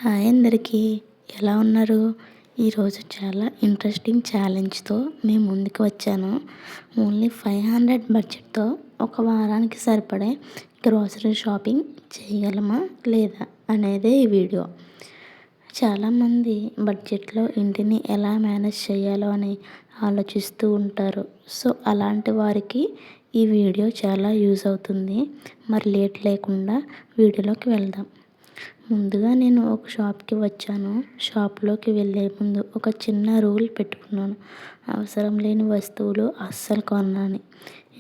Hi అందరికీ, ఎలా ఉన్నారు? ఈరోజు చాలా ఇంట్రెస్టింగ్ ఛాలెంజ్తో మేము ముందుకు వచ్చాను. ఓన్లీ 500 బడ్జెట్తో ఒక వారానికి సరిపడే గ్రోసరీ షాపింగ్ చేయగలమా లేదా అనేదే ఈ వీడియో. చాలామంది బడ్జెట్లో ఇంటిని ఎలా మేనేజ్ చేయాలో అని ఆలోచిస్తూ ఉంటారు. సో అలాంటి వారికి ఈ వీడియో చాలా యూజ్ అవుతుంది. మరి లేట్ లేకుండా వీడియోలోకి వెళ్దాం. ముందుగా నేను ఒక షాప్కి వచ్చాను. షాప్లోకి వెళ్ళే ముందు ఒక చిన్న రూల్ పెట్టుకున్నాను. అవసరం లేని వస్తువులు అస్సలు కొననని,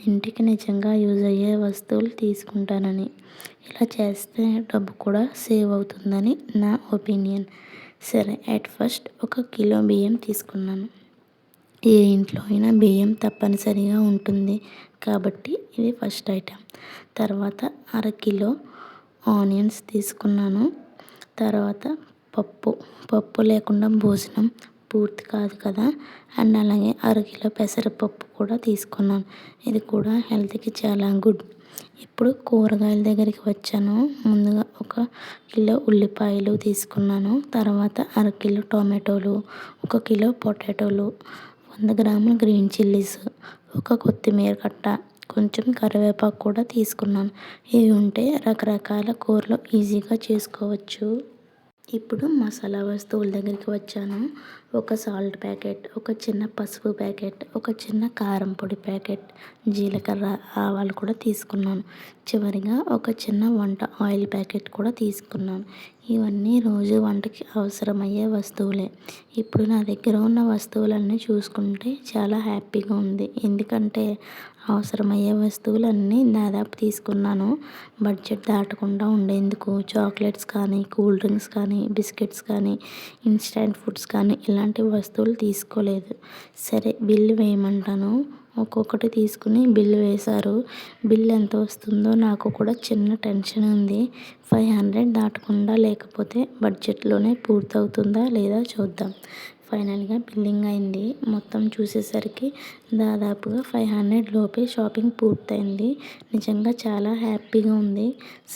ఇంటికి నిజంగా యూజ్ అయ్యే వస్తువులు తీసుకుంటానని. ఇలా చేస్తే డబ్బు కూడా సేవ్ అవుతుందని నా ఒపీనియన్. సరే, అట్ ఫస్ట్ 1 కిలో బియ్యం తీసుకున్నాను. ఏ ఇంట్లో అయినా బియ్యం తప్పనిసరిగా ఉంటుంది కాబట్టి ఇది ఫస్ట్ ఐటెం. తర్వాత 1/2 కిలో ఆనియన్స్ తీసుకున్నాను. తర్వాత పప్పు లేకుండా భోజనం పూర్తి కాదు కదా. అండ్ అలాగే 1/2 కిలో పెసరపప్పు కూడా తీసుకున్నాను. ఇది కూడా హెల్త్కి చాలా గుడ్. ఇప్పుడు కూరగాయల దగ్గరికి వచ్చాను. ముందుగా 1 కిలో ఉల్లిపాయలు తీసుకున్నాను. తర్వాత 1/2 కిలో టొమాటోలు, 1 కిలో పొటాటోలు, 100 గ్రాముల గ్రీన్ చిల్లీస్, ఒక కొత్తిమీర కట్ట, కొంచెం కరివేపాకు కూడా తీసుకున్నాను. ఇవి ఉంటే రకరకాల కూరలు ఈజీగా చేసుకోవచ్చు. ఇప్పుడు మసాలా వస్తువుల దగ్గరికి వచ్చాను. ఒక సాల్ట్ ప్యాకెట్, ఒక చిన్న పసుపు ప్యాకెట్, ఒక చిన్న కారం పొడి ప్యాకెట్, జీలకర్ర, ఆవాలు కూడా తీసుకున్నాను. చివరిగా ఒక చిన్న వంట ఆయిల్ ప్యాకెట్ కూడా తీసుకున్నాను. ఇవన్నీ రోజు వంటకి అవసరమయ్యే వస్తువులే. ఇప్పుడు నా దగ్గర ఉన్న వస్తువులన్నీ చూసుకుంటే చాలా హ్యాపీగా ఉంది. ఎందుకంటే అవసరమయ్యే వస్తువులన్నీ దాదాపు తీసుకున్నాను. బడ్జెట్ దాటకుండా ఉండేందుకు చాక్లెట్స్ కానీ, కూల్ డ్రింక్స్ కానీ, బిస్కెట్స్ కానీ, ఇన్స్టెంట్ ఫుడ్స్ కానీ ఇలాంటి వస్తువులు తీసుకోలేదు. సరే, బిల్లు వేయమంటాను. ఒక్కొక్కటి తీసుకుని బిల్లు వేశారు. బిల్ ఎంత వస్తుందో నాకు కూడా చిన్న టెన్షన్ ఉంది. 500 దాటకుండా లేకపోతే బడ్జెట్లోనే పూర్తవుతుందా లేదా చూద్దాం. ఫైనల్గా బిల్లింగ్ అయింది. మొత్తం చూసేసరికి దాదాపుగా 500 లోపే షాపింగ్ పూర్తయింది. నిజంగా చాలా హ్యాపీగా ఉంది.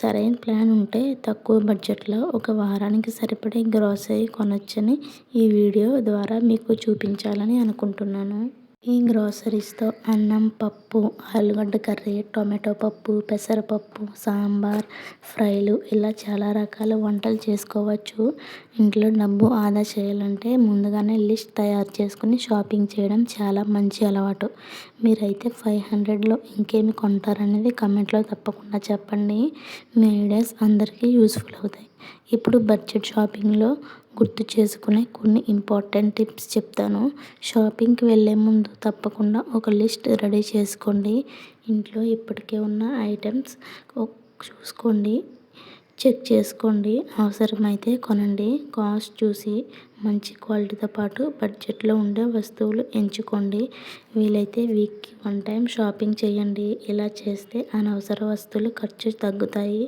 సరైన ప్లాన్ ఉంటే తక్కువ బడ్జెట్లో ఒక వారానికి సరిపడే గ్రోసరీ కొనొచ్చని ఈ వీడియో ద్వారా మీకు చూపించాలని అనుకుంటున్నాను. ఈ గ్రోసరీస్తో అన్నం, పప్పు, ఆలుగడ్డ కర్రీ, టొమాటో పప్పు, పెసరపప్పు, సాంబార్, ఫ్రైలు ఇలా చాలా రకాల వంటలు చేసుకోవచ్చు. ఇంట్లో డబ్బు ఆదా చేయాలంటే ముందుగానే లిస్ట్ తయారు చేసుకుని షాపింగ్ చేయడం చాలా మంచి అలవాటు. మీరైతే 500లో ఇంకేమి కొంటారనేది కమెంట్లో తప్పకుండా చెప్పండి. మీ ఐడియాస్ అందరికీ యూస్ఫుల్ అవుతాయి. ఇప్పుడు బడ్జెట్ షాపింగ్లో గుర్తు చేసుకునే కొన్ని ఇంపార్టెంట్ టిప్స్ చెప్తాను. షాపింగ్కి వెళ్ళే ముందు తప్పకుండా ఒక లిస్ట్ రెడీ చేసుకోండి. ఇంట్లో ఇప్పటికే ఉన్న ఐటమ్స్ చూసుకోండి, చెక్ చేసుకోండి. అవసరమైతే కొనండి. కాస్ట్ చూసి మంచి క్వాలిటీతో పాటు బడ్జెట్లో ఉండే వస్తువులు ఎంచుకోండి. వీలైతే వీక్కి 1 టైం షాపింగ్ చేయండి. ఇలా చేస్తే అనవసర వస్తువులు ఖర్చు తగ్గుతాయి.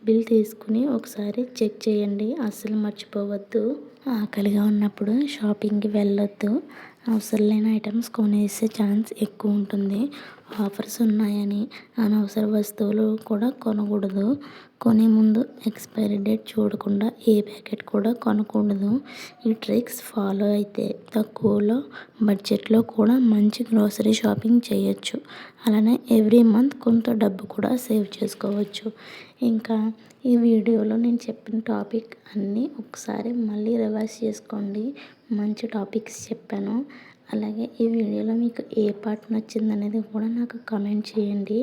బిల్ తీసుకుని ఒకసారి చెక్ చేయండి, అస్సలు మర్చిపోవద్దు. ఆకలిగా ఉన్నప్పుడు షాపింగ్కి వెళ్ళొద్దు. అవసరం లేని ఐటమ్స్ కొనేసే ఛాన్స్ ఎక్కువ ఉంటుంది. ఆఫర్స్ ఉన్నాయని అనవసర వస్తువులు కూడా కొనకూడదు. కొనే ముందు ఎక్స్పైరీ డేట్ చూడకుండా ఏ ప్యాకెట్ కూడా కొనకూడదు. ఈ ట్రిక్స్ ఫాలో అయితే తక్కువలో బడ్జెట్లో కూడా మంచి గ్రోసరీ షాపింగ్ చేయొచ్చు. అలానే ఎవ్రీ మంత్ కొంత డబ్బు కూడా సేవ్ చేసుకోవచ్చు. ఇంకా ఈ వీడియోలో నేను చెప్పిన టాపిక్ అన్నీ ఒకసారి మళ్ళీ రివైజ్ చేసుకోండి. మంచి టాపిక్స్ చెప్పాను. అలాగే ఈ వీడియోలో మీకు ఏ పార్ట్ నచ్చిందనేది కూడా నాకు కమెంట్ చేయండి.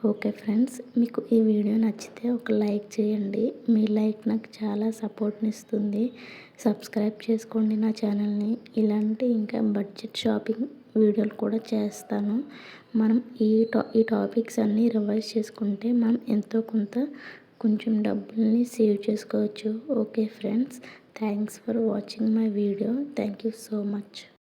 ఓకే ఫ్రెండ్స్, మీకు ఈ వీడియో నచ్చితే ఒక లైక్ చేయండి. మీ లైక్ నాకు చాలా సపోర్ట్ని ఇస్తుంది. సబ్స్క్రైబ్ చేసుకోండి నా ఛానల్ని. ఇలాంటి ఇంకా బడ్జెట్ షాపింగ్ వీడియోలు కూడా చేస్తాను. మనం ఈ టాపిక్స్ అన్నీ రివైజ్ చేసుకుంటే మనం ఎంతో కొంచెం డబ్బుల్ని సేవ్ చేసుకోవచ్చు. Okay friends, thanks for watching my video. Thank you so much.